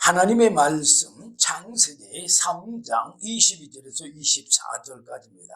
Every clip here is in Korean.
하나님의 말씀 창세기 3장 22절에서 24절까지입니다.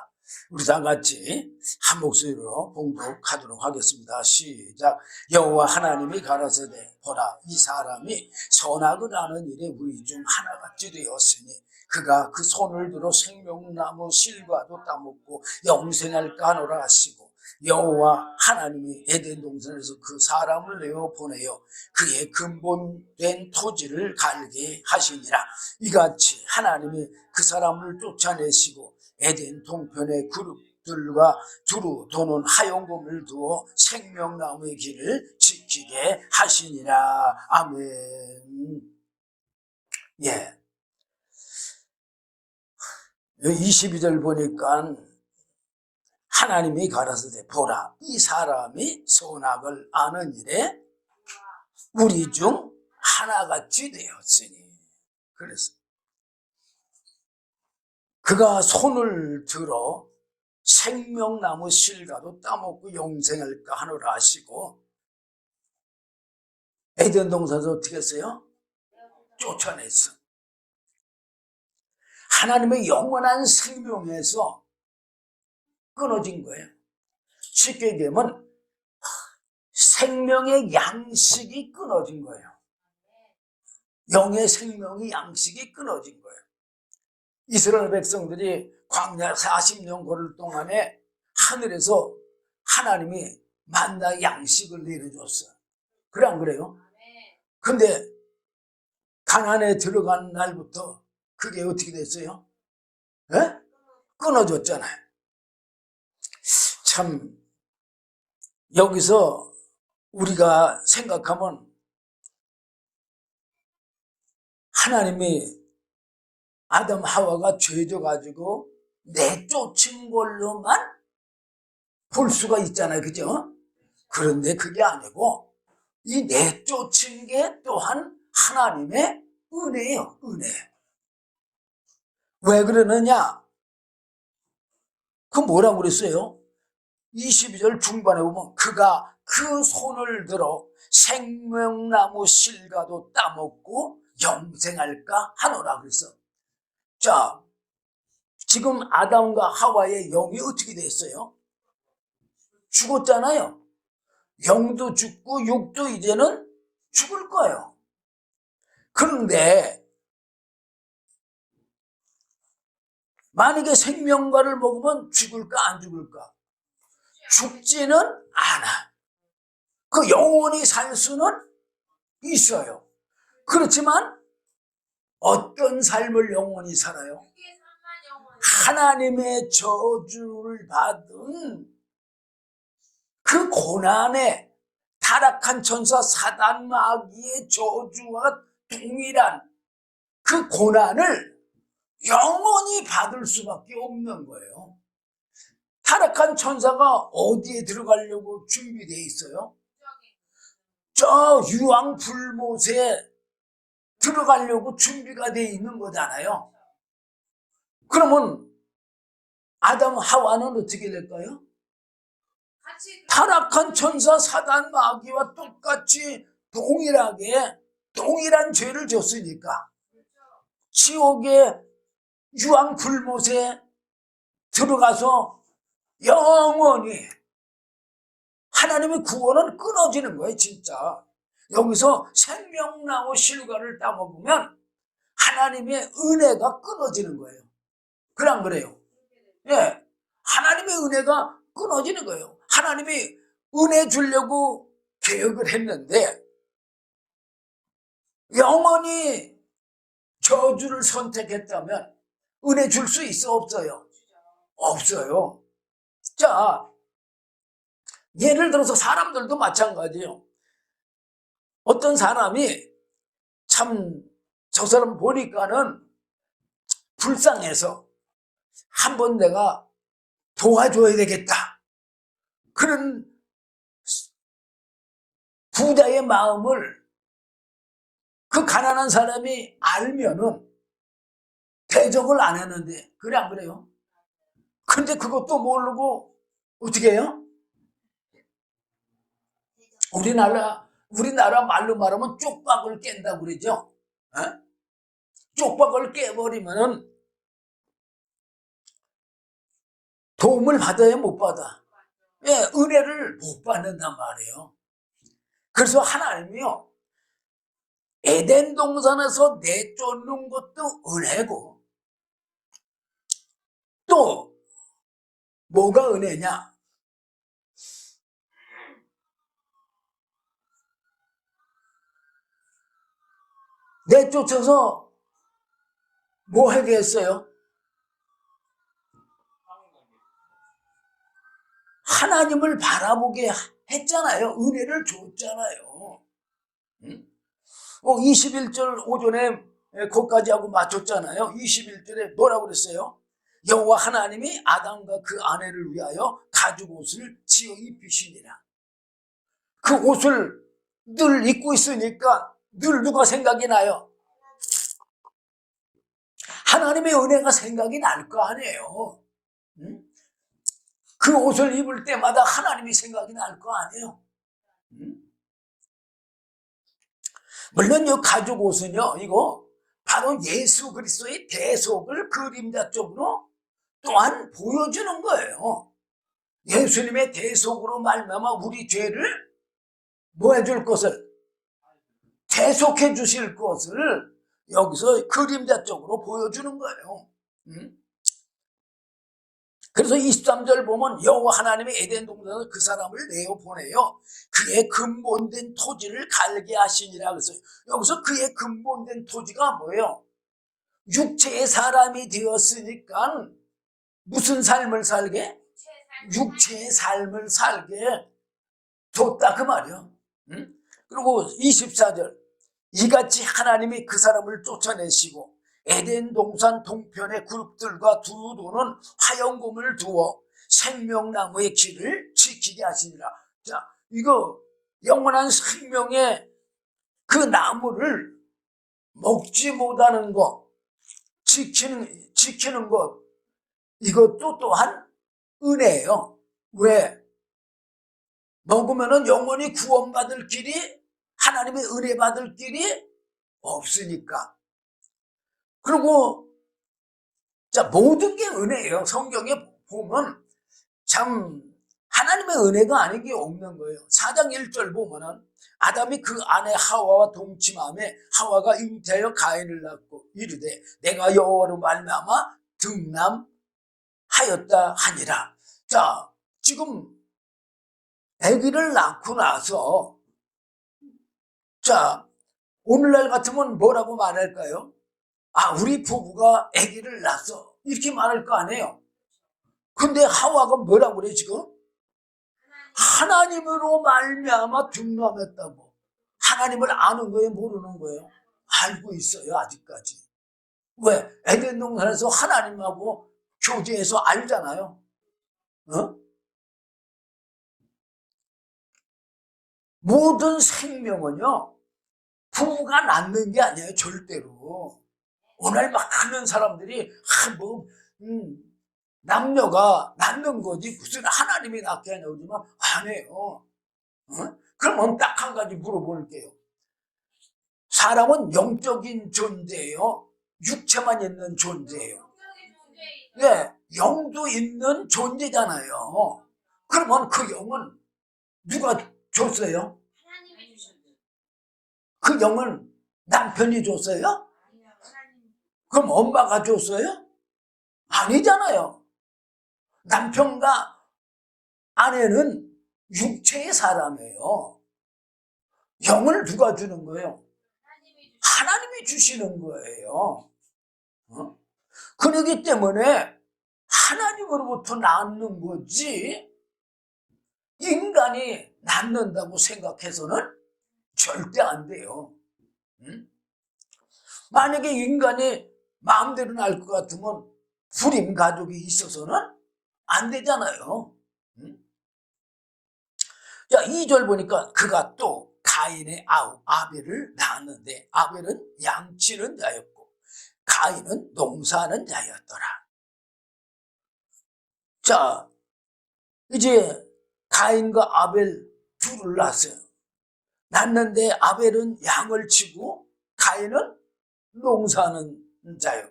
우리 다 같이 한 목소리로 봉독하도록 하겠습니다. 시작. 여호와 하나님이 가라사대 보라, 이 사람이 선악을 아는 일에 우리 중 하나같이 되었으니 그가 그 손을 들어 생명나무 실과도 따먹고 영생할까 하노라 하시고, 여호와 하나님이 에덴 동산에서 그 사람을 내어 보내어 그의 근본된 토지를 갈게 하시니라. 이같이 하나님이 그 사람을 쫓아내시고 에덴 동편의 그룹들과 두루 도는 하용금을 두어 생명나무의 길을 지키게 하시니라. 아멘. 예. 22절 보니까 하나님이 가라사대 보라, 이 사람이 선악을 아는 일에 우리 중 하나같이 되었으니, 그래서 그가 손을 들어 생명나무 실과도 따먹고 영생할까 하노라 하시고, 에덴 동산에서 어떻게 했어요? 쫓아냈어. 하나님의 영원한 생명에서 끊어진 거예요. 쉽게 얘기하면 생명의 양식이 끊어진 거예요. 영의 생명의 양식이 끊어진 거예요. 이스라엘 백성들이 광야 40년 걸을 동안에 하늘에서 하나님이 만나 양식을 내려줬어요. 그래 안 그래요? 근데 가나안에 들어간 날부터 그게 어떻게 됐어요? 에? 끊어졌잖아요. 참 여기서 우리가 생각하면 하나님이 아담 하와가 죄져가지고 내쫓은 걸로만 볼 수가 있잖아요. 그죠? 그런데 그게 아니고 이 내쫓은 게 또한 하나님의 은혜예요. 은혜. 왜 그러느냐? 그 뭐라고 그랬어요? 22절 중반에 보면 그가 그 손을 들어 생명나무 실과도 따먹고 영생할까 하노라 그랬어. 자, 지금 아담과 하와의 영이 어떻게 됐어요? 죽었잖아요. 영도 죽고 육도 이제는 죽을 거예요. 그런데 만약에 생명과를 먹으면 죽을까 안 죽을까? 죽지는 않아. 그 영원히 살 수는 있어요. 그렇지만 어떤 삶을 영원히 살아요? 하나님의 저주를 받은 그 고난에 타락한 천사 사단 마귀의 저주와 동일한 그 고난을 영원히 받을 수밖에 없는 거예요. 타락한 천사가 어디에 들어가려고 준비되어 있어요? 저 유황불못에 들어가려고 준비가 되어 있는 거잖아요. 그러면 아담 하와는 어떻게 될까요? 타락한 천사 사단 마귀와 똑같이 동일한 죄를 졌으니까 지옥의 유황불못에 들어가서 영원히 하나님의 구원은 끊어지는 거예요. 진짜 여기서 생명나무 실과를 따먹으면 하나님의 은혜가 끊어지는 거예요. 그래 안 그래요? 예, 하나님의 은혜가 끊어지는 거예요. 하나님이 은혜 주려고 계획을 했는데 영원히 저주를 선택했다면 은혜 줄 수 있어 없어요? 없어요. 자, 예를 들어서 사람들도 마찬가지예요. 어떤 사람이 참 저 사람 보니까는 불쌍해서 한번 내가 도와줘야 되겠다, 그런 부자의 마음을 그 가난한 사람이 알면은 대접을 안 했는데, 그래 안 그래요? 근데 그것도 모르고 어떻게 해요? 우리나라 말로 말하면 쪽박을 깬다고 그러죠. 어? 쪽박을 깨버리면은 도움을 받아야 못 받아. 예, 은혜를 못 받는단 말이에요. 그래서 하나님이요, 에덴 동산에서 내쫓는 것도 은혜고, 또 뭐가 은혜냐? 내쫓아서 뭐 하게 했어요? 하나님을 바라보게 했잖아요. 은혜를 줬잖아요. 21절 오전에 거기까지 하고 맞췄잖아요. 21절에 뭐라고 그랬어요? 여호와 하나님이 아담과 그 아내를 위하여 가죽 옷을 지어 입히시니라. 그 옷을 늘 입고 있으니까 늘 누가 생각이 나요? 하나님의 은혜가 생각이 날 거 아니에요. 응? 그 옷을 입을 때마다 하나님이 생각이 날 거 아니에요. 응? 물론 이 가죽 옷은요, 이거 바로 예수 그리스도의 대속을 그림자적으로 또한 보여주는 거예요. 예수님의 대속으로 말미암아 우리 죄를 뭐 해줄 것을, 대속해 주실 것을 여기서 그림자적으로 보여주는 거예요. 그래서 23절 보면 여호와 하나님이 에덴 동산에서 그 사람을 내어 보내요 그의 근본된 토지를 갈게 하시니라. 그래서 여기서 그의 근본된 토지가 뭐예요? 육체의 사람이 되었으니까 무슨 삶을 살게? 육체의 삶을 살게 줬다 그 말이요. 그리고 24절, 이같이 하나님이 그 사람을 쫓아내시고 에덴 동산 동편의 그룹들과 두루도는 화영금을 두어 생명나무의 길을 지키게 하시니라. 자, 이거 영원한 생명의 그 나무를 먹지 못하는 것, 지키는 것, 이것도 또한 은혜예요. 왜? 먹으면은 영원히 구원받을 길이, 하나님의 은혜 받을 길이 없으니까. 그리고 자, 모든 게 은혜예요. 성경에 보면 참 하나님의 은혜가 아닌 게 없는 거예요. 4장 1절 보면은 아담이 그 아내 하와와 동침함에 하와가 잉태하여 가인을 낳고 이르되 내가 여호와로 말미암아 등남하였다 하니라. 자, 지금 아기를 낳고 나서, 자, 오늘날 같으면 뭐라고 말할까요? 아, 우리 부부가 아기를 낳았어, 이렇게 말할 거 아니에요. 근데 하와가 뭐라고 그래 지금? 하나님으로 말미암아 등남했다고. 하나님을 아는 거예요, 모르는 거예요? 알고 있어요, 아직까지. 왜? 에덴 동산에서 하나님하고 교제해서 알잖아요. 어? 모든 생명은요, 부부가 낳는 게 아니에요, 절대로. 오늘 많은 사람들이 남녀가 낳는 거지 무슨 하나님이 낳게 하냐고 그러지만 안 해요. 어? 그러면 딱 한 가지 물어볼게요. 사람은 영적인 존재예요, 육체만 있는 존재예요? 네, 영도 있는 존재잖아요. 그러면 그 영은 누가 줬어요? 그 영은 남편이 줬어요? 그럼 엄마가 줬어요? 아니잖아요. 남편과 아내는 육체의 사람이에요. 영을 누가 주는 거예요? 하나님이 주시는 거예요. 어? 그러기 때문에 하나님으로부터 낳는 거지 인간이 낳는다고 생각해서는 절대 안 돼요. 만약에 인간이 마음대로 낳을 것 같으면 불임 가족이 있어서는 안 되잖아요. 자, 2절 보니까 그가 또 가인의 아우 아벨을 낳았는데 아벨은 양치는 자였고 가인은 농사하는 자였더라. 자, 이제 가인과 아벨 둘을 낳았어요. 낳는데 아벨은 양을 치고 가인은 농사하는 자요.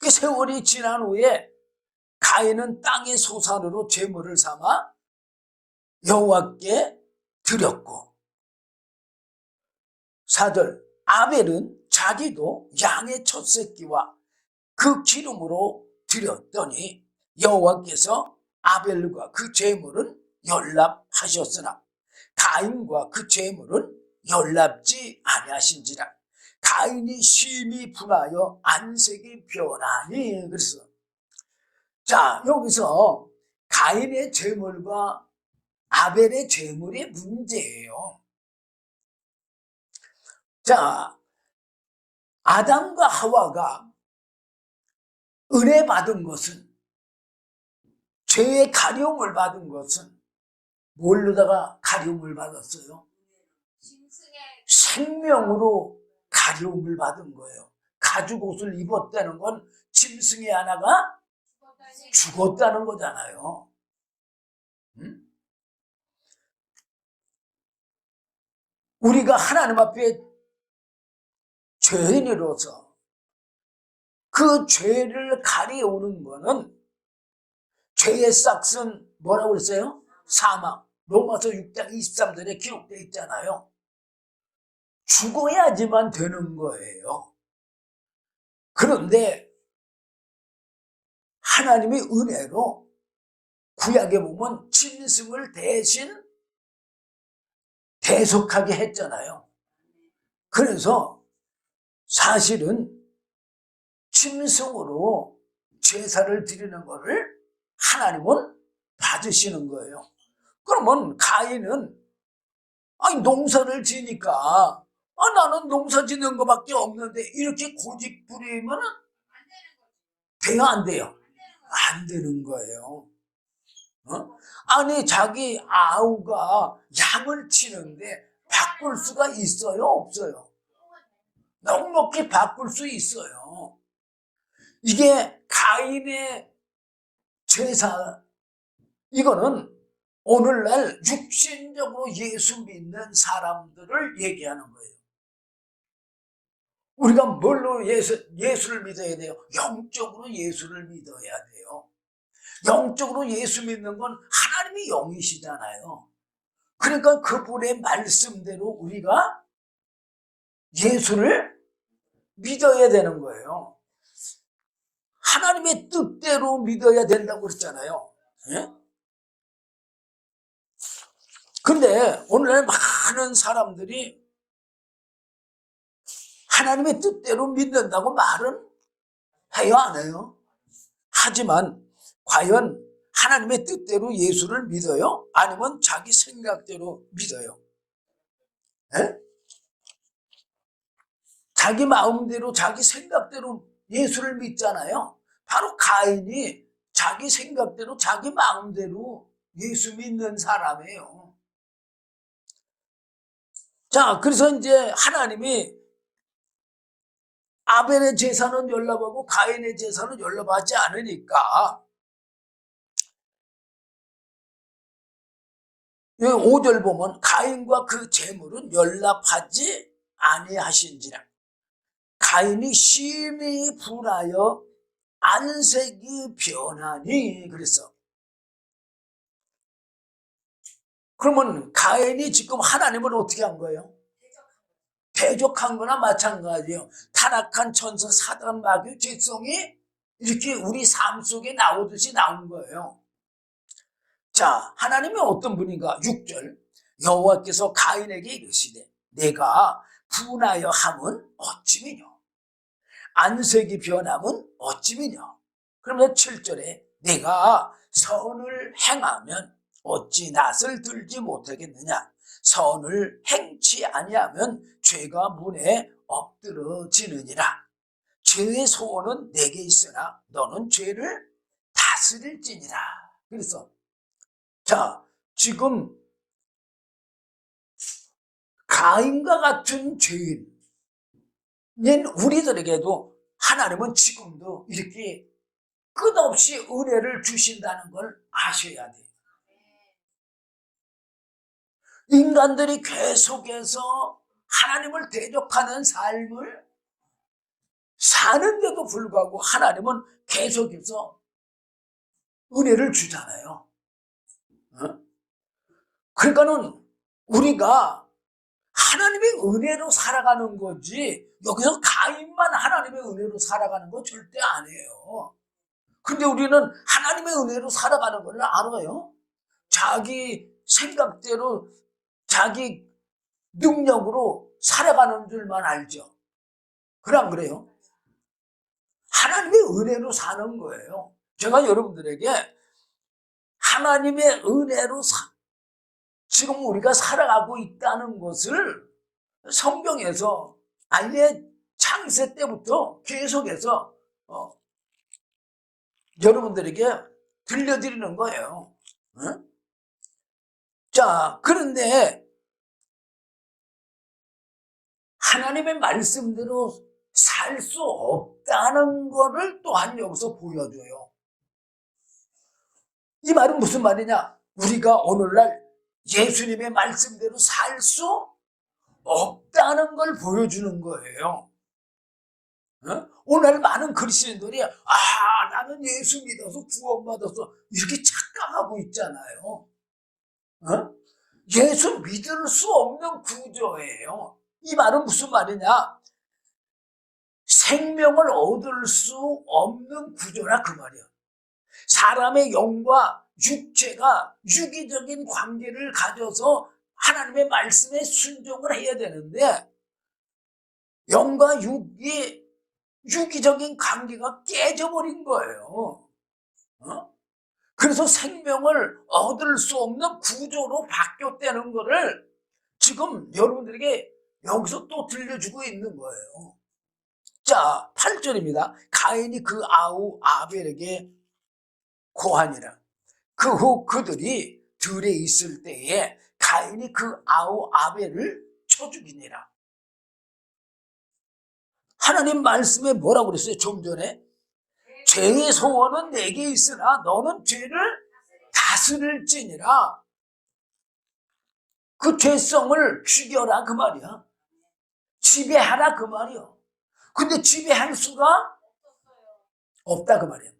그 세월이 지난 후에 가인은 땅의 소산으로 제물을 삼아 여호와께 드렸고, 4절 아벨은 자기도 양의 첫 새끼와 그 기름으로 드렸더니 여호와께서 아벨과 그 제물은 연락하셨으나 가인과 그 제물은 연락지 아니하신지라. 가인이 심히 분하여 안색이 변하니. 그래서 자, 여기서 가인의 제물과 아벨의 제물의 문제예요. 자, 아담과 하와가 은혜 받은 것은, 죄의 가려움을 받은 것은 뭘로다가 가려움을 받았어요? 생명으로 가려움을 받은 거예요. 가죽옷을 입었다는 건 짐승의 하나가 죽었다는 거잖아요. 응? 우리가 하나님 앞에 죄인으로서 그 죄를 가려오는 거는, 죄의 싹은 뭐라고 그랬어요? 사망. 로마서 6장 23절에 기록되어 있잖아요. 죽어야지만 되는 거예요. 그런데 하나님의 은혜로 구약에 보면 짐승을 대신 대속하게 했잖아요. 그래서 사실은 짐승으로 제사를 드리는 것을 하나님은 받으시는 거예요. 그러면 가인은 농사를 지니까 나는 농사 짓는 것밖에 없는데 이렇게 고집 부리면 돼요, 안 돼요? 안 되는 거예요. 아니 자기 아우가 양을 치는데 바꿀 수가 있어요, 없어요? 넉넉히 바꿀 수 있어요. 이게 가인의 제사, 이거는 오늘날 육신적으로 예수 믿는 사람들을 얘기하는 거예요. 우리가 뭘로 예수를 믿어야 돼요? 영적으로 예수를 믿어야 돼요. 영적으로 예수 믿는 건 하나님이 영이시잖아요. 그러니까 그분의 말씀대로 우리가 예수를 믿어야 되는 거예요. 하나님의 뜻대로 믿어야 된다고 그랬잖아요. 예? 근데 오늘날 많은 사람들이 하나님의 뜻대로 믿는다고 말은 해요, 안 해요? 하지만 과연 하나님의 뜻대로 예수를 믿어요? 아니면 자기 생각대로 믿어요? 에? 자기 마음대로 자기 생각대로 예수를 믿잖아요. 바로 가인이 자기 생각대로 자기 마음대로 예수 믿는 사람이에요. 자, 그래서 이제 하나님이 아벨의 제사는 연락하고 가인의 제사는 연락하지 않으니까 5절 보면 가인과 그 제물은 연락하지 아니하신지라. 가인이 심히 분하여 안색이 변하니. 그랬어. 그러면 가인이 지금 하나님을 어떻게 한 거예요? 대적한 거나 마찬가지예요. 타락한 천사 사단 마귀 죄성이 이렇게 우리 삶 속에 나오듯이 나온 거예요. 자, 하나님이 어떤 분인가? 6절 여호와께서 가인에게 이르시되 내가 분하여 함은 어찌미뇨 안색이 변함은 어찌미뇨. 그러면 7절에 내가 선을 행하면 어찌 낯을 들지 못하겠느냐. 선을 행치 아니하면 죄가 문에 엎드러지느니라. 죄의 소원은 내게 있으나 너는 죄를 다스릴지니라. 그래서 자, 지금 가인과 같은 죄인인 우리들에게도 하나님은 지금도 이렇게 끝없이 은혜를 주신다는 걸 아셔야 돼요. 인간들이 계속해서 하나님을 대적하는 삶을 사는데도 불구하고 하나님은 계속해서 은혜를 주잖아요. 그러니까는 우리가 하나님의 은혜로 살아가는 거지, 여기서 가인만 하나님의 은혜로 살아가는 거 절대 아니에요. 근데 우리는 하나님의 은혜로 살아가는 걸 알아요. 자기 생각대로 자기 능력으로 살아가는 줄만 알죠. 그래 안 그래요? 하나님의 은혜로 사는 거예요. 제가 여러분들에게 하나님의 은혜로 지금 우리가 살아가고 있다는 것을 성경에서 아예 창세 때부터 계속해서 여러분들에게 들려드리는 거예요. 자, 그런데 하나님의 말씀대로 살 수 없다는 거를 또한 여기서 보여줘요. 이 말은 무슨 말이냐? 우리가 오늘날 예수님의 말씀대로 살 수 없다는 걸 보여주는 거예요. 오늘 많은 그리스도인들이 나는 예수 믿어서 구원받았어 이렇게 착각하고 있잖아요. 예수 믿을 수 없는 구조예요. 이 말은 무슨 말이냐? 생명을 얻을 수 없는 구조라 그 말이야. 사람의 영과 육체가 유기적인 관계를 가져서 하나님의 말씀에 순종을 해야 되는데, 영과 육이 유기적인 관계가 깨져버린 거예요. 그래서 생명을 얻을 수 없는 구조로 바뀌었다는 거를 지금 여러분들에게 여기서 또 들려주고 있는 거예요. 자, 8절입니다. 가인이 그 아우 아벨에게 고하니라. 그 후 그들이 들에 있을 때에 가인이 그 아우 아벨을 쳐 죽이니라. 하나님 말씀에 뭐라고 그랬어요? 좀 전에 죄의 소원은 내게 있으나 너는 죄를 다스릴지니라. 그 죄성을 죽여라 그 말이야. 지배하라 그 말이야. 근데 지배할 수가 없다 그 말이야.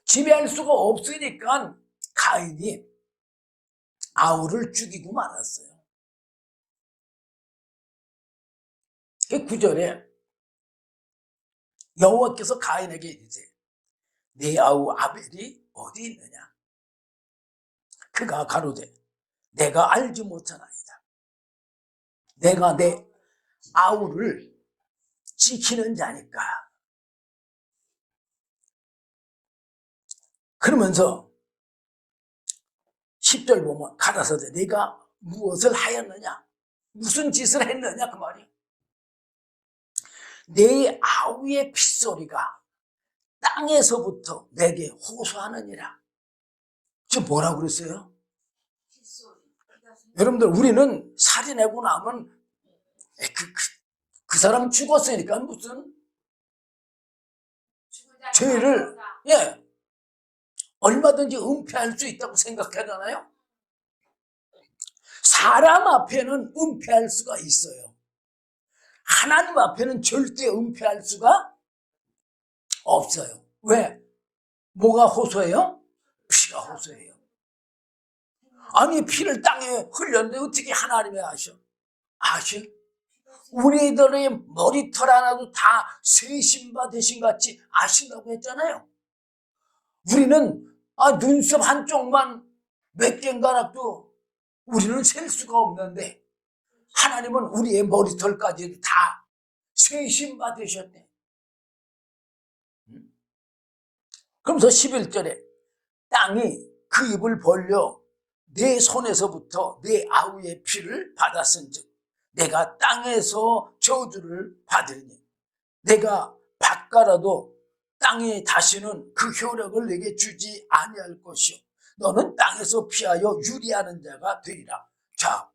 지배할 수가 없으니까 가인이 아우를 죽이고 말았어요. 9절에 여호와께서 가인에게 이르되 네 아우 아벨이 어디 있느냐? 그가 가로되 내가 알지 못하나이다. 내가 내 아우를 지키는 자니까. 그러면서 10절 보면 가라사대 내가 무엇을 하였느냐? 무슨 짓을 했느냐 그 말이야. 내 아우의 핏소리가 땅에서부터 내게 호소하느니라. 지금 뭐라고 그랬어요? 여러분들 우리는 살인하고 나면 그 사람 죽었으니까 무슨 죄를 얼마든지 은폐할 수 있다고 생각하잖아요. 사람 앞에는 은폐할 수가 있어요. 하나님 앞에는 절대 은폐할 수가 없어요. 왜? 뭐가 호소해요? 피가 호소해요. 아니 피를 땅에 흘렸는데 어떻게 하나님이 아셔? 우리들의 머리털 하나도 다 세신바 대신같이 아신다고 했잖아요. 우리는 눈썹 한쪽만 몇 개인가라도 우리는 셀 수가 없는데 하나님은 우리의 머리털까지도 다 세신바 되셨대. 그러면서 11절에 땅이 그 입을 벌려 내 손에서부터 내 아우의 피를 받았은즉 내가 땅에서 저주를 받으니 내가 밭가라도 땅이 다시는 그 효력을 내게 주지 아니할 것이요 너는 땅에서 피하여 유리하는 자가 되리라. 자,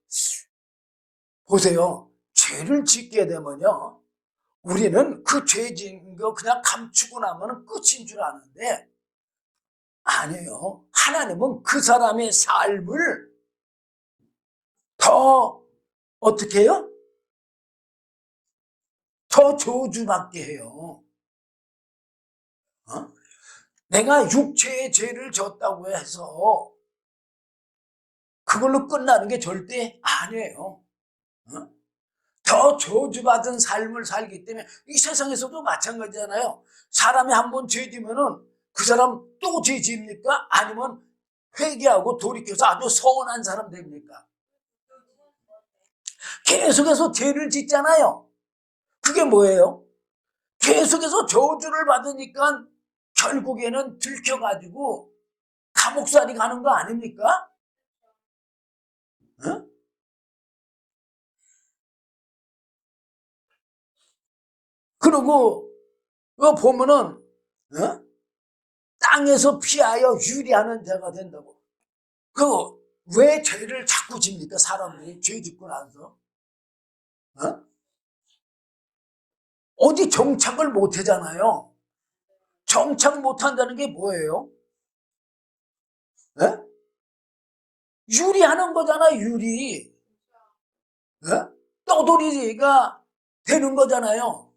보세요. 죄를 짓게 되면요 우리는 그 죄 지은 거 그냥 감추고 나면 끝인 줄 아는데 아니에요. 하나님은 그 사람의 삶을 더 어떻게 해요? 더 저주받게 해요. 어? 내가 육체의 죄를 졌다고 해서 그걸로 끝나는 게 절대 아니에요. 어? 더 저주받은 삶을 살기 때문에 이 세상에서도 마찬가지잖아요. 사람이 한번 죄지면은 그 사람 또 죄집니까? 아니면 회개하고 돌이켜서 아주 선한 사람 됩니까? 계속해서 죄를 짓잖아요. 그게 뭐예요? 계속해서 저주를 받으니까 결국에는 들켜가지고 감옥살이 가는 거 아닙니까? 어? 그리고 보면은 어? 땅에서 피하여 유리하는 자가 된다고. 그 왜 죄를 자꾸 집니까? 사람들이 죄 짓고 나서 어? 어디 정착을 못 하잖아요. 정착 못 한다는 게 뭐예요? 에? 유리하는 거잖아, 유리. 에? 떠돌이가 되는 거잖아요.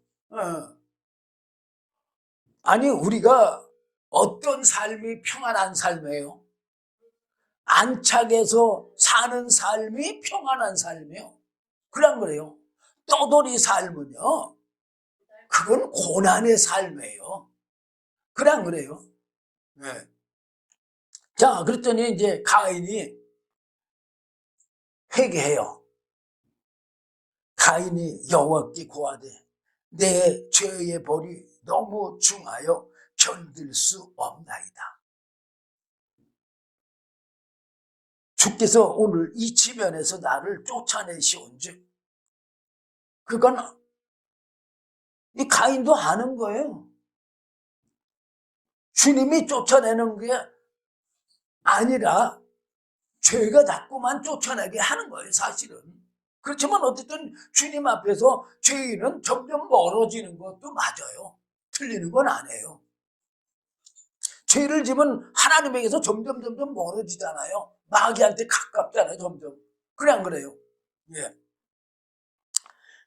아니, 우리가 어떤 삶이 평안한 삶이에요? 안착해서 사는 삶이 평안한 삶이에요. 그런 거예요. 떠돌이 삶은요, 그건 고난의 삶이에요. 그냥 그래요. 네. 자, 그랬더니 이제 가인이 회개해요. 가인이 여호와께 고하되 내 죄의 벌이 너무 중하여 견딜 수 없나이다. 주께서 오늘 이 지면에서 나를 쫓아내시온즉, 그건 이 가인도 아는 거예요. 주님이 쫓아내는 게 아니라 죄가 자꾸만 쫓아내게 하는 거예요, 사실은. 그렇지만 어쨌든 주님 앞에서 죄인은 점점 멀어지는 것도 맞아요. 틀리는 건 아니에요. 죄를 지면 하나님에게서 점점 멀어지잖아요. 마귀한테 가깝잖아요, 점점. 그래 안 그래요? 예.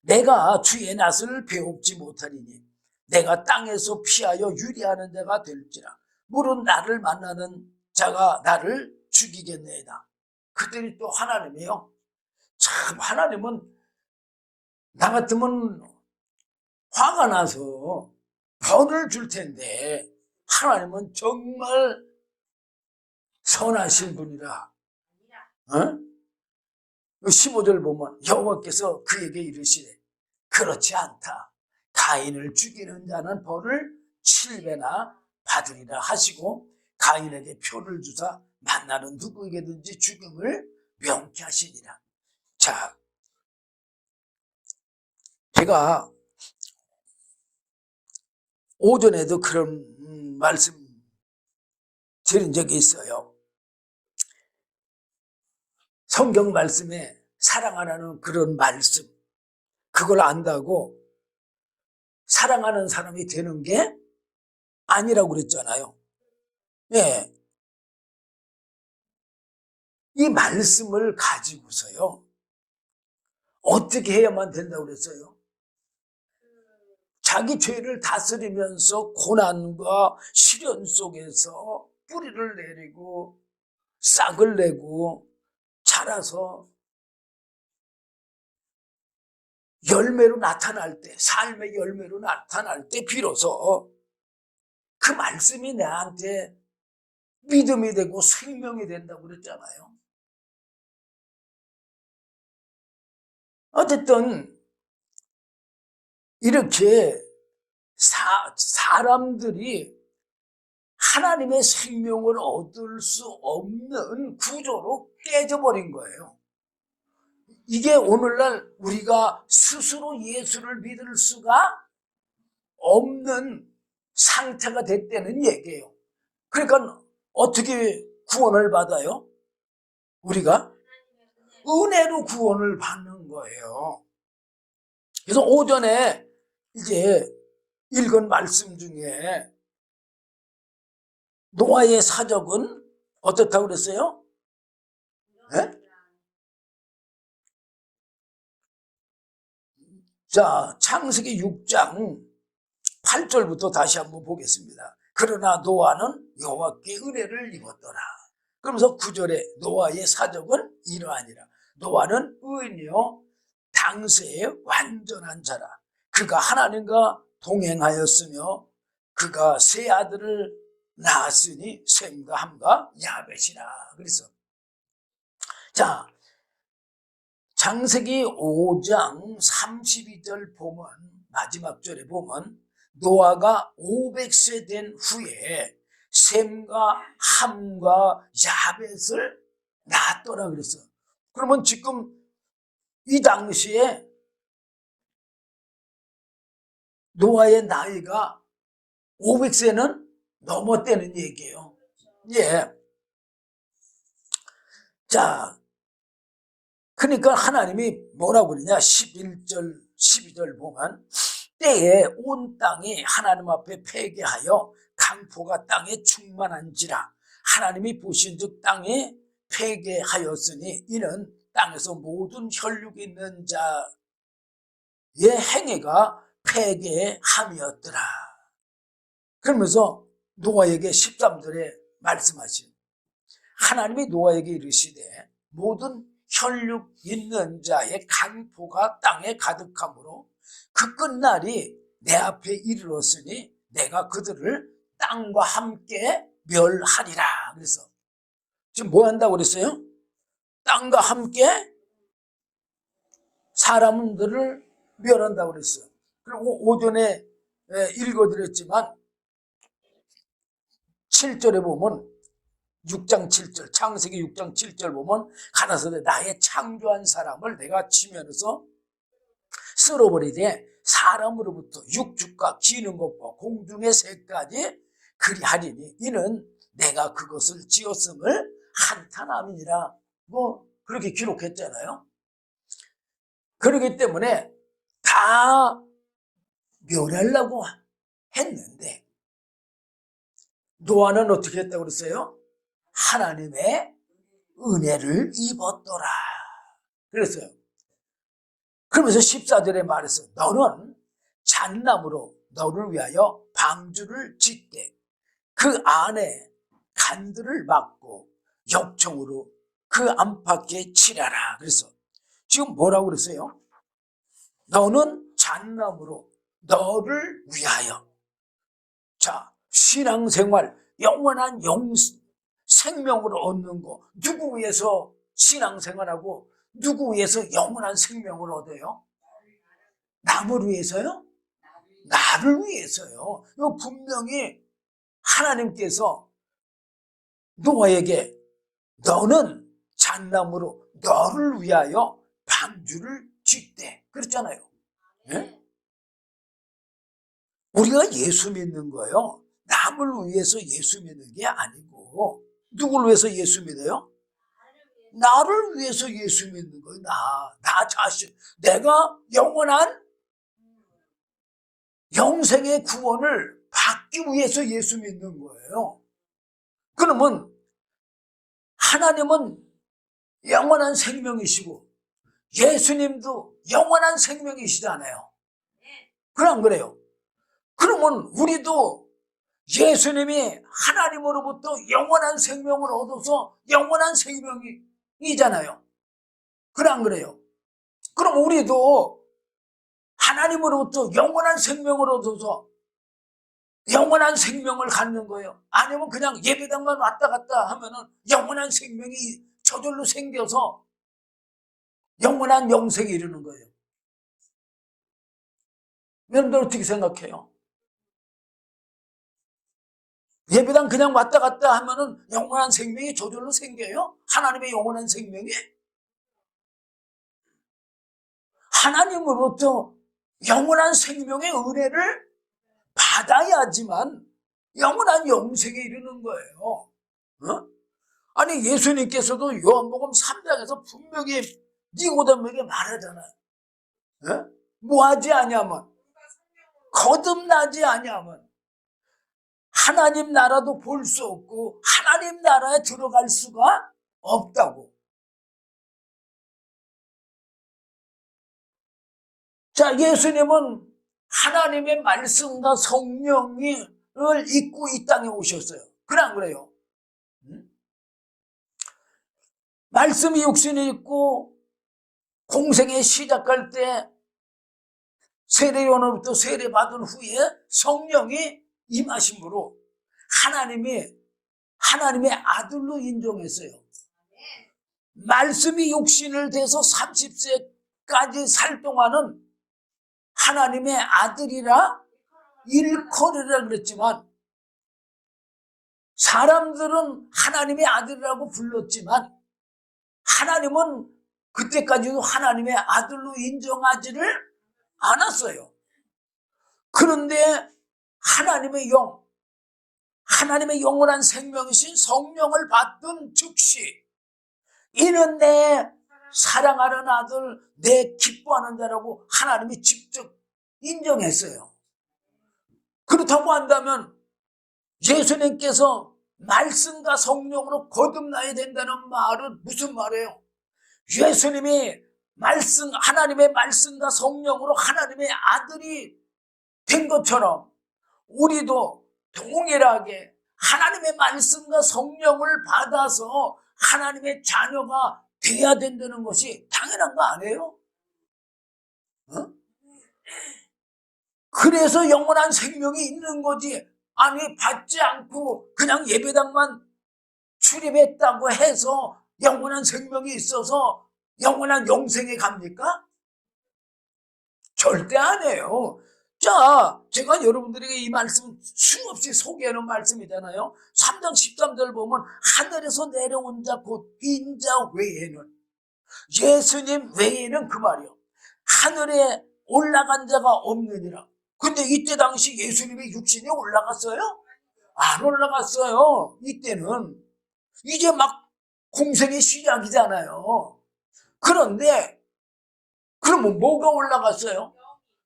내가 주의 낯을 배웁지 못하리니 내가 땅에서 피하여 유리하는 자가 될지라. 물은 나를 만나는 자가 나를 죽이겠네이다. 그들이 또 하나님이요. 참, 하나님은 나 같으면 화가 나서 벌을 줄 텐데 하나님은 정말 선하신 분이라. 어? 15절 보면 여호와께서 그에게 이르시되 그렇지 않다. 가인을 죽이는 자는 벌을 7배나 받으리라 하시고 가인에게 표를 주사 만나는 누구에게든지 죽음을 명케 하시니라. 자, 제가 오전에도 그런 말씀 드린 적이 있어요. 성경 말씀에 사랑하라는 그런 말씀, 그걸 안다고 사랑하는 사람이 되는 게 아니라고 그랬잖아요. 예. 이 말씀을 가지고서요, 어떻게 해야만 된다고 그랬어요? 자기 죄를 다스리면서 고난과 시련 속에서 뿌리를 내리고 싹을 내고 자라서 열매로 나타날 때, 삶의 열매로 나타날 때 비로소 그 말씀이 나한테 믿음이 되고 생명이 된다고 그랬잖아요. 어쨌든 이렇게 사람들이 하나님의 생명을 얻을 수 없는 구조로 깨져버린 거예요. 이게 오늘날 우리가 스스로 예수를 믿을 수가 없는 상태가 됐다는 얘기예요. 그러니까 어떻게 구원을 받아요? 우리가 은혜로 구원을 받는 거예요. 그래서 오전에 이제 읽은 말씀 중에 노아의 사적은 어떻다고 그랬어요? 네? 자, 창세기 6장 8절부터 다시 한번 보겠습니다. 그러나 노아는 여호와께 은혜를 입었더라. 그러면서 9절에 노아의 사적은 이러하니라. 노아는 의인이요 당세의 완전한 자라. 그가 하나님과 동행하였으며 그가 세 아들을 낳았으니 셈과 함과 야벳이라. 그래서 자, 창세기 5장 32절 보면, 마지막 절에 보면 노아가 500세 된 후에 셈과 함과 야벳을 낳았더라 그랬어. 그러면 지금 이 당시에 노아의 나이가 500세는 넘었다는 얘기예요. 예. 자, 그러니까 하나님이 뭐라고 그러냐? 11절, 12절 보면 때에 온 땅이 하나님 앞에 패개하여 강포가 땅에 충만한지라. 하나님이 보신즉 땅에 패개하였으니 이는 땅에서 모든 혈육 있는 자의 행위가 패개함이었더라. 그러면서 노아에게 13절에 말씀하신, 하나님이 노아에게 이르시되 모든 혈육 있는 자의 강포가 땅에 가득하므로 그 끝날이 내 앞에 이르렀으니 내가 그들을 땅과 함께 멸하리라. 그래서 지금 뭐 한다고 그랬어요? 땅과 함께 사람들을 멸한다고 그랬어요. 그리고 오전에 읽어드렸지만 7절에 보면 6장 7절, 창세기 6장 7절 보면 가라사대 나의 창조한 사람을 내가 지면에서 쓸어버리되 사람으로부터 육축과 기는 것과 공중의 새까지 그리하리니 이는 내가 그것을 지었음을 한탄함이니라. 뭐 그렇게 기록했잖아요. 그렇기 때문에 다 멸하려고 했는데 노아는 어떻게 했다고 그랬어요? 하나님의 은혜를 입었더라 그랬어요. 그러면서 14절에 말했어. 너는 잣나무로 너를 위하여 방주를 짓되 그 안에 간들을 막고 역청으로 그 안팎에 칠하라. 그래서 지금 뭐라고 그랬어요? 너는 잣나무로 너를 위하여. 자, 신앙생활 영원한 생명을 얻는 거 누구 위해서 신앙생활하고 누구 위해서 영원한 생명을 얻어요? 남을 위해서요? 나를 위해서요. 이거 분명히 하나님께서 노아에게 너는 잣나무로 너를 위하여 방주를 짓되 그랬잖아요. 네? 우리가 예수 믿는 거요. 남을 위해서 예수 믿는 게 아니고 누구를 위해서 예수 믿어요? 나를 위해서 예수 믿는 거예요. 나 자신. 내가 영원한 영생의 구원을 받기 위해서 예수 믿는 거예요. 그러면 하나님은 영원한 생명이시고 예수님도 영원한 생명이시잖아요. 그럼 그래요. 그러면 우리도 예수님이 하나님으로부터 영원한 생명을 얻어서 영원한 생명이잖아요. 그래 안 그래요? 그럼 우리도 하나님으로부터 영원한 생명을 얻어서 영원한 생명을 갖는 거예요. 아니면 그냥 예배당만 왔다 갔다 하면은 영원한 생명이 저절로 생겨서 영원한 영생에 이르는 거예요. 여러분들 어떻게 생각해요? 예배당 그냥 왔다 갔다 하면은 영원한 생명이 저절로 생겨요? 하나님의 영원한 생명이? 하나님으로부터 영원한 생명의 은혜를 받아야지만 영원한 영생에 이르는 거예요. 어? 아니 예수님께서도 요한복음 3장에서 분명히 니고데모에게 말하잖아요. 어? 뭐하지 아니하면 거듭나지 아니하면 하나님 나라도 볼 수 없고 하나님 나라에 들어갈 수가 없다고. 자, 예수님은 하나님의 말씀과 성령을 입고 이 땅에 오셨어요. 그래 안 그래요? 말씀이 육신이 있고 공생에 시작할 때 세례요한으로부터 세례받은 후에 성령이 임하심으로 하나님의 아들로 인정했어요. 말씀이 육신을 돼서 30세까지 살 동안은 하나님의 아들이라 일컬으라 그랬지만 사람들은 하나님의 아들이라고 불렀지만 하나님은 그때까지도 하나님의 아들로 인정하지를 않았어요. 그런데 하나님의 영원한 생명이신 성령을 받던 즉시 이는 내 사랑하는 아들, 내 기뻐하는 자라고 하나님이 직접 인정했어요. 그렇다고 한다면 예수님께서 말씀과 성령으로 거듭나야 된다는 말은 무슨 말이에요? 예수님이 하나님의 말씀과 성령으로 하나님의 아들이 된 것처럼 우리도 동일하게 하나님의 말씀과 성령을 받아서 하나님의 자녀가 돼야 된다는 것이 당연한 거 아니에요? 그래서 영원한 생명이 있는 거지. 아니, 받지 않고 그냥 예배당만 출입했다고 해서 영원한 생명이 있어서 영원한 영생에 갑니까? 절대 아니에요. 자, 제가 여러분들에게 이 말씀 수없이 소개하는 말씀이잖아요. 3장 13절 보면 하늘에서 내려온 자 곧 인자 외에는, 예수님 외에는 그 말이요, 하늘에 올라간 자가 없느니라. 근데 이때 당시 예수님이 육신이 올라갔어요? 안 올라갔어요. 이때는 이제 막 공생의 시작이잖아요. 그런데 그러면 뭐가 올라갔어요?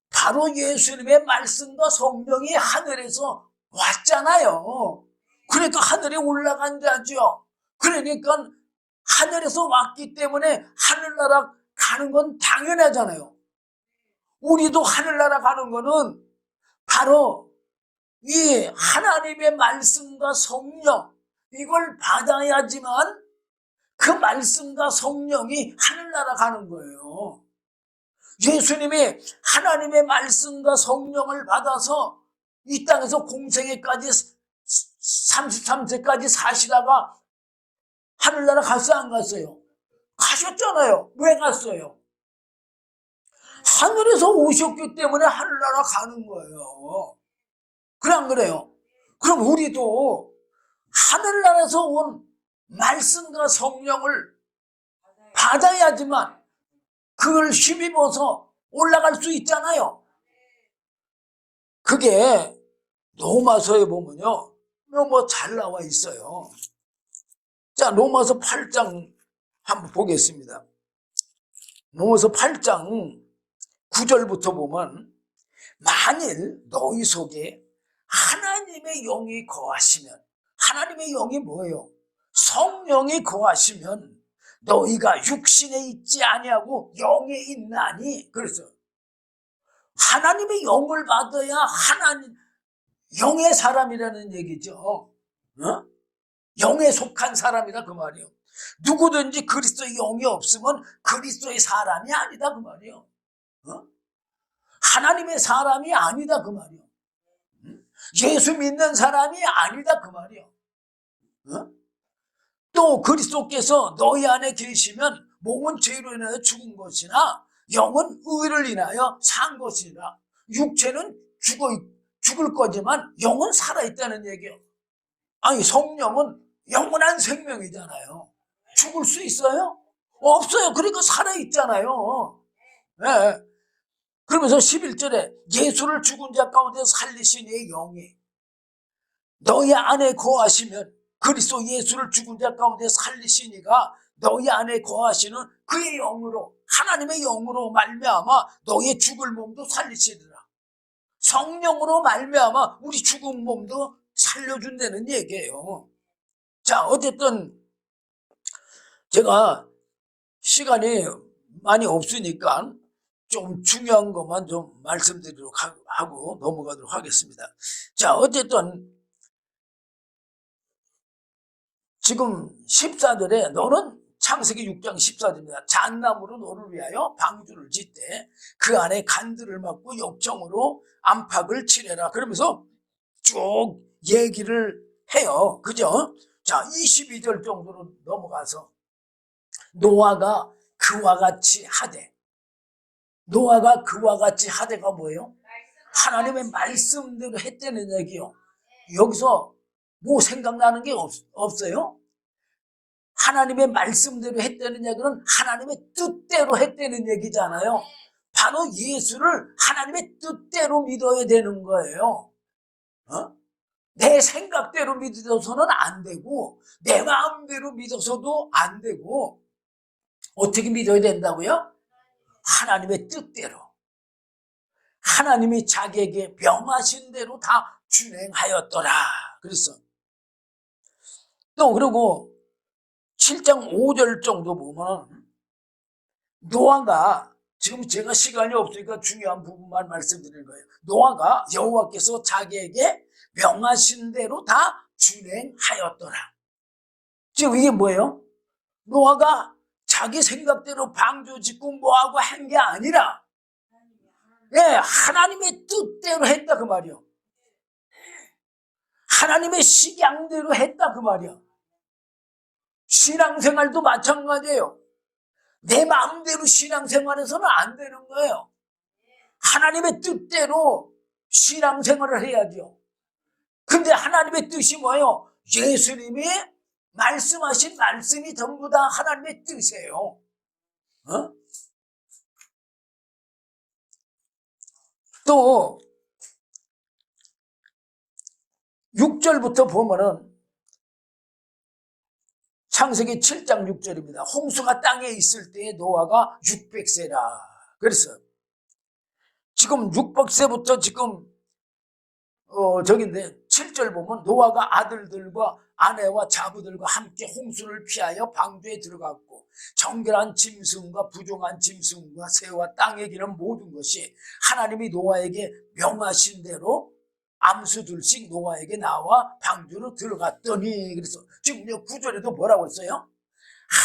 바로 예수님의 말씀과 성령이 하늘에서 왔잖아요. 그러니까 하늘에 올라간 자죠. 그러니까 하늘에서 왔기 때문에 하늘나라 가는 건 당연하잖아요. 우리도 하늘나라 가는 거는 바로 이 하나님의 말씀과 성령, 이걸 받아야지만 그 말씀과 성령이 하늘나라 가는 거예요. 예수님이 하나님의 말씀과 성령을 받아서 이 땅에서 공생애까지 33세까지 사시다가 하늘나라 갔어요, 안 갔어요? 가셨잖아요. 왜 갔어요? 하늘에서 오셨기 때문에 하늘나라 가는 거예요. 그래 안 그래요? 그럼 우리도 하늘나라에서 온 말씀과 성령을 받아야지만 그걸 힘입어서 올라갈 수 있잖아요. 그게 로마서에 보면요, 너무 잘 나와 있어요. 자, 로마서 8장 한번 보겠습니다. 로마서 8장 9절부터 보면, 만일 너희 속에 하나님의 영이 거하시면, 하나님의 영이 뭐예요? 성령이 거하시면 너희가 육신에 있지 아니하고 영에 있나니. 그래서 하나님의 영을 받아야 영의 사람이라는 얘기죠. 영에 속한 사람이다 그 말이에요. 누구든지 그리스도의 영이 없으면 그리스도의 사람이 아니다 그 말이에요. 하나님의 사람이 아니다 그 말이에요. 예수 믿는 사람이 아니다 그 말이에요. 또 그리스도께서 너희 안에 계시면 몸은 죄로 인하여 죽은 것이나 영은 의를 인하여 산 것이라. 육체는 죽을 거지만 영은 살아있다는 얘기예요. 아니, 성령은 영원한 생명이잖아요. 죽을 수 있어요? 없어요. 그러니까 살아있잖아요. 네. 그러면서 11절에 예수를 죽은 자 가운데 살리신 이의 영이 너희 안에 거하시면, 그리스도 예수를 죽은 자 가운데 살리신 이가 너희 안에 거하시는 그의 영으로, 하나님의 영으로 말미암아 너희의 죽을 몸도 살리시리라. 성령으로 말미암아 우리 죽은 몸도 살려준다는 얘기예요. 자, 어쨌든 제가 시간이 많이 없으니까 좀 중요한 것만 좀 말씀드리도록 하고 넘어가도록 하겠습니다. 자, 어쨌든 지금 14절에 너는 창세기 6장 14절입니다. 잣나무로 너를 위하여 방주를 짓되 그 안에 간들을 막고 역청으로 안팎을 칠해라. 그러면서 쭉 얘기를 해요. 그죠? 자, 22절 정도로 넘어가서 노아가 그와 같이 하되, 노아가 그와 같이 하되가 뭐예요? 하나님의 말씀대로 했다는 얘기요. 여기서 뭐 생각나는 게 없어요? 하나님의 말씀대로 했다는 얘기는 하나님의 뜻대로 했다는 얘기잖아요. 바로 예수를 하나님의 뜻대로 믿어야 되는 거예요. 내 생각대로 믿어서는 안 되고 내 마음대로 믿어서도 안 되고 어떻게 믿어야 된다고요? 하나님의 뜻대로. 하나님이 자기에게 명하신 대로 다 준행하였더라. 그랬어. 또 그리고 7장 5절 정도 보면 노아가, 지금 제가 시간이 없으니까 중요한 부분만 말씀드리는 거예요. 노아가 여호와께서 자기에게 명하신 대로 다 준행하였더라. 지금 이게 뭐예요? 노아가 자기 생각대로 방주 짓고 뭐하고 한 게 아니라 하나님의 뜻대로 했다 그 말이요. 하나님의 식양대로 했다 그 말이야. 신앙생활도 마찬가지예요. 내 마음대로 신앙생활에서는 안 되는 거예요. 하나님의 뜻대로 신앙생활을 해야죠. 근데 하나님의 뜻이 뭐예요? 예수님이 말씀하신 말씀이 전부 다 하나님의 뜻이에요. 또 6절부터 보면은 창세기 7장 6절입니다. 홍수가 땅에 있을 때에 노아가 600세라. 그래서 지금 600세부터 지금 저긴데 7절 보면 노아가 아들들과 아내와 자부들과 함께 홍수를 피하여 방주에 들어갔고 정결한 짐승과 부정한 짐승과 새와 땅에 기는 모든 것이 하나님이 노아에게 명하신 대로 암수들씩 노아에게 나와 방주로 들어갔더니, 그래서 지금 9절에도 뭐라고 했어요?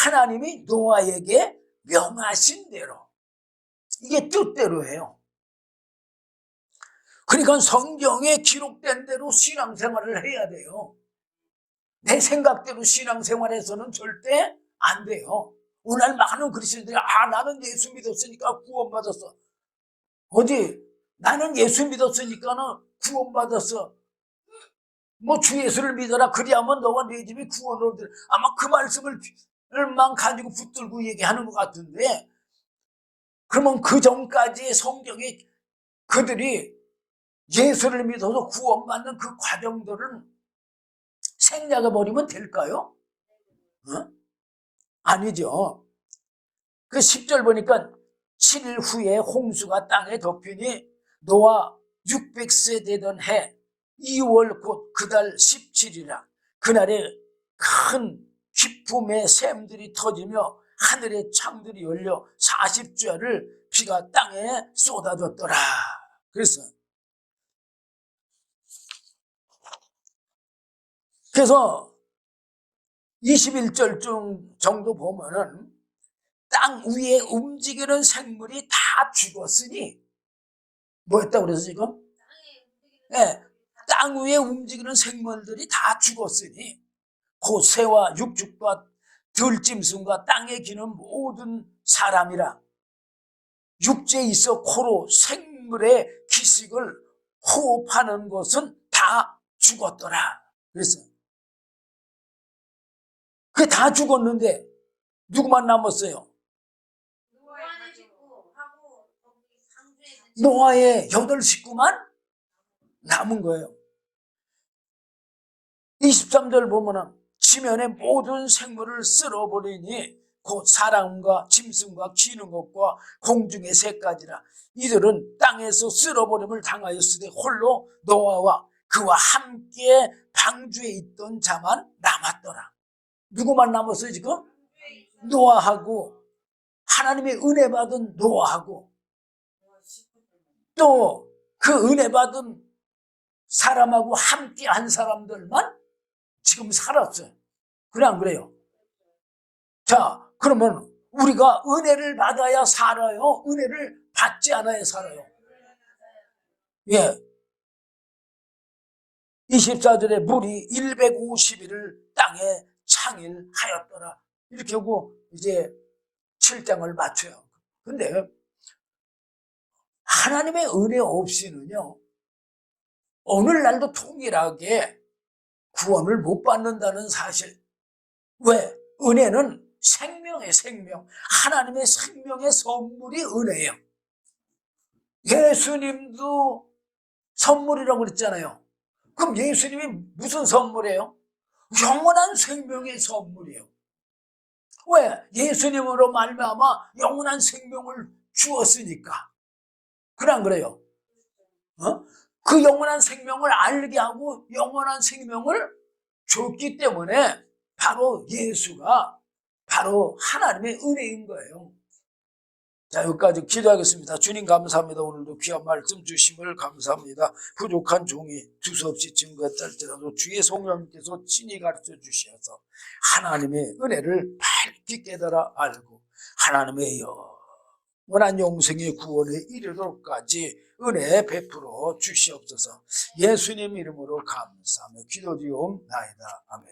하나님이 노아에게 명하신 대로. 이게 뜻대로예요. 그러니까 성경에 기록된 대로 신앙생활을 해야 돼요. 내 생각대로 신앙생활에서는 절대 안 돼요. 오늘 많은 그리스도인들이 나는 예수 믿었으니까 구원받았어. 어디 나는 예수 믿었으니까는 구원받았어. 뭐 주 예수를 믿어라. 그리하면 너와 네 집이 구원을 얻으라. 아마 그 말씀을만 가지고 붙들고 얘기하는 것 같은데, 그러면 그 전까지 성경에 그들이 예수를 믿어서 구원받는 그 과정들은 생략해버리면 될까요? 아니죠. 그 10절 보니까 7일 후에 홍수가 땅에 덮이니 노아 600세 되던 해 2월 곧 그달 17일이라 그날에 큰 기품의 샘들이 터지며 하늘의 창들이 열려 40주야를 비가 땅에 쏟아졌더라. 그래서 21절 정도 보면은 땅 위에 움직이는 생물이 다 죽었으니, 뭐였다고 그래서 지금? 땅 위에 움직이는 생물들이 다 죽었으니 곧 새와 육축과 들짐승과 땅에 기는 모든 사람이라 육지에 있어 코로 생물의 기식을 호흡하는 것은 다 죽었더라. 그래서 그게 다 죽었는데 누구만 남았어요? 노아의 8식구만 남은 거예요. 23절 보면은 지면의 모든 생물을 쓸어버리니 곧 사람과 짐승과 기는 것과 공중의 새까지라. 이들은 땅에서 쓸어버림을 당하였으되 홀로 노아와 그와 함께 방주에 있던 자만 남았더라. 누구만 남았어요 지금? 노아하고 하나님의 은혜 받은 노아하고 또 그 은혜 받은 사람하고 함께 한 사람들만 지금 살았어요. 그래 안 그래요? 자, 그러면 우리가 은혜를 받아야 살아요? 은혜를 받지 않아야 살아요? 예. 24절에 물이 150일을 땅에 창일하였더라. 이렇게 하고 이제 7장을 마쳐요. 근데 하나님의 은혜 없이는요, 오늘날도 통일하게 구원을 못 받는다는 사실. 왜? 은혜는 생명의 생명. 하나님의 생명의 선물이 은혜예요. 예수님도 선물이라고 그랬잖아요. 그럼 예수님이 무슨 선물이에요? 영원한 생명의 선물이에요. 왜? 예수님으로 말미암아 영원한 생명을 주었으니까. 그래 안 그래요? 그 영원한 생명을 알게 하고 영원한 생명을 줬기 때문에 바로 예수가 바로 하나님의 은혜인 거예요. 자, 여기까지 기도하겠습니다. 주님 감사합니다. 오늘도 귀한 말씀 주심을 감사합니다. 부족한 종이 두서없이 증거할지라도 주의 성령님께서 친히 가르쳐 주셔서 하나님의 은혜를 밝게 깨달아 알고 하나님의 영원한 영생의 구원에 이르도록까지 은혜 베풀어 주시옵소서. 예수님 이름으로 감사하며 기도드리옵나이다. 아멘.